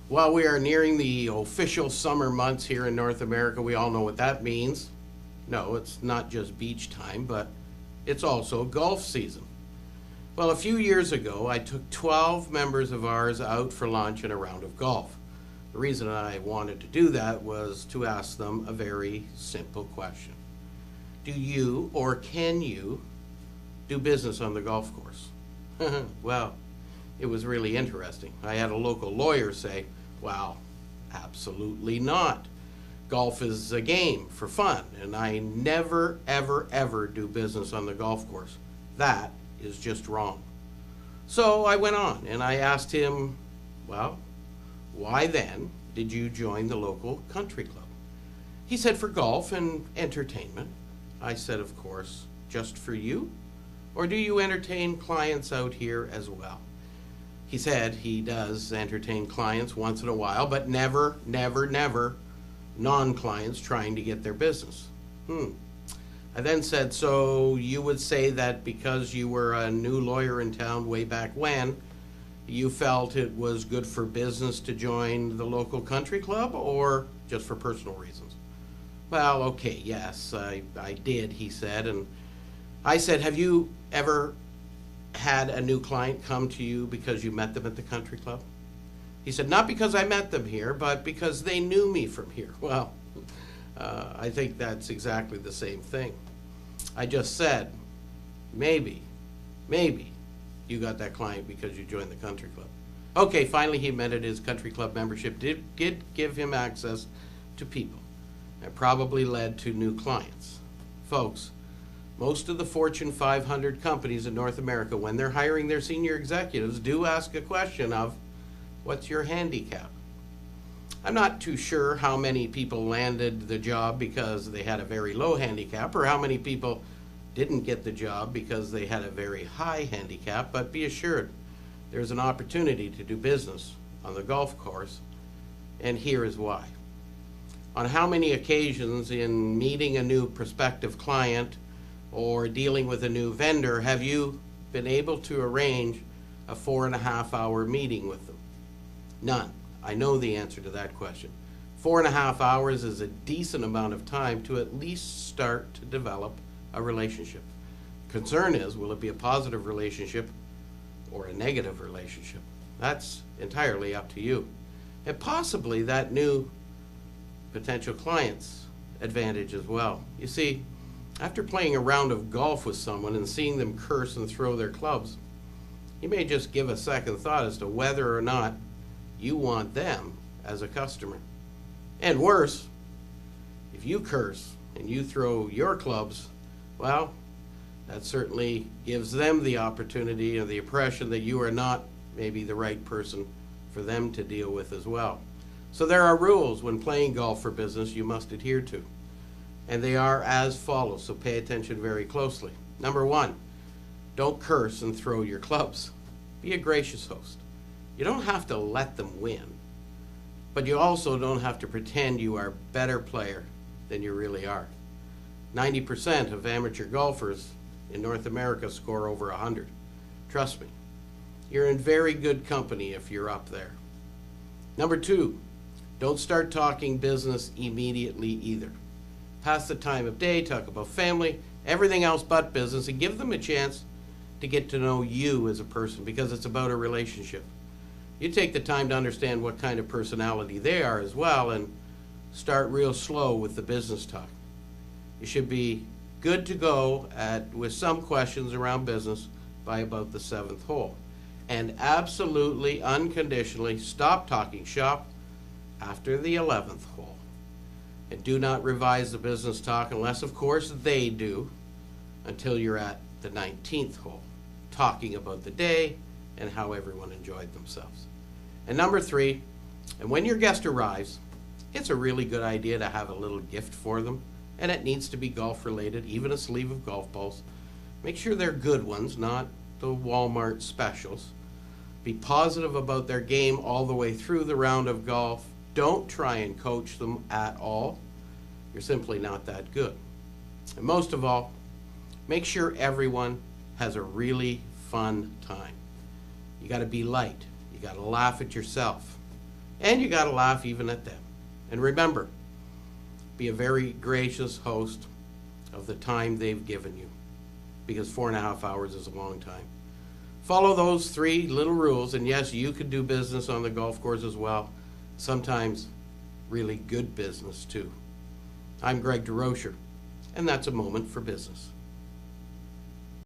While we are nearing the official summer months here in North America, we all know what that means. No, it's not just beach time, but it's also golf season. Well, a few years ago, I took 12 members of ours out for lunch and a round of golf. The reason I wanted to do that was to ask them a very simple question. Do you or can you do business on the golf course? Well, it was really interesting. I had a local lawyer say, well, absolutely not. Golf is a game for fun, and I never, ever, ever do business on the golf course. That is just wrong. So I went on and I asked him, well, why then did you join the local country club? He said, for golf and entertainment. I said, of course, just for you? Or do you entertain clients out here as well? He said he does entertain clients once in a while, but never, never, never non-clients trying to get their business. I then said, so you would say that because you were a new lawyer in town way back when, you felt it was good for business to join the local country club, or just for personal reasons? Well, okay, yes, I did, he said. And I said, have you ever had a new client come to you because you met them at the country club? He said, not because I met them here, but because they knew me from here. Well, I think that's exactly the same thing. I just said, maybe you got that client because you joined the country club. Okay, finally he admitted his country club membership did give him access to people. It probably led to new clients. Folks, most of the Fortune 500 companies in North America, when they're hiring their senior executives, do ask a question of, what's your handicap? I'm not too sure how many people landed the job because they had a very low handicap, or how many people didn't get the job because they had a very high handicap, but be assured, there's an opportunity to do business on the golf course, and here is why. On how many occasions in meeting a new prospective client or dealing with a new vendor have you been able to arrange a 4.5-hour meeting with them? None. I know the answer to that question. 4.5 hours is a decent amount of time to at least start to develop a relationship. Concern is, will it be a positive relationship or a negative relationship? That's entirely up to you. And possibly that new potential client's advantage as well. You see, after playing a round of golf with someone and seeing them curse and throw their clubs, you may just give a second thought as to whether or not you want them as a customer. And worse, if you curse and you throw your clubs, well, that certainly gives them the opportunity or the impression that you are not maybe the right person for them to deal with as well. So there are rules when playing golf for business you must adhere to. And they are as follows, so pay attention very closely. Number 1, don't curse and throw your clubs. Be a gracious host. You don't have to let them win, but you also don't have to pretend you are a better player than you really are. 90% of amateur golfers in North America score over 100. Trust me, you're in very good company if you're up there. Number 2, don't start talking business immediately either. Pass the time of day, talk about family, everything else but business, and give them a chance to get to know you as a person, because it's about a relationship. You take the time to understand what kind of personality they are as well, and start real slow with the business talk. You should be good to go with some questions around business by about the 7th hole. And absolutely, unconditionally, stop talking shop after the 11th hole. And do not revise the business talk unless, of course, they do, until you're at the 19th hole, talking about the day and how everyone enjoyed themselves. And number 3, and when your guest arrives, it's a really good idea to have a little gift for them, and it needs to be golf related, even a sleeve of golf balls. Make sure they're good ones, not the Walmart specials. Be positive about their game all the way through the round of golf. Don't try and coach them at all. You're simply not that good. And most of all, make sure everyone has a really fun time. You got to be light. You got to laugh at yourself. And you gotta laugh even at them. And remember, be a very gracious host of the time they've given you, because 4.5 hours is a long time. Follow those 3 little rules, and yes, you could do business on the golf course as well. Sometimes really good business too. I'm Greg DeRocher, and that's A Moment for Business.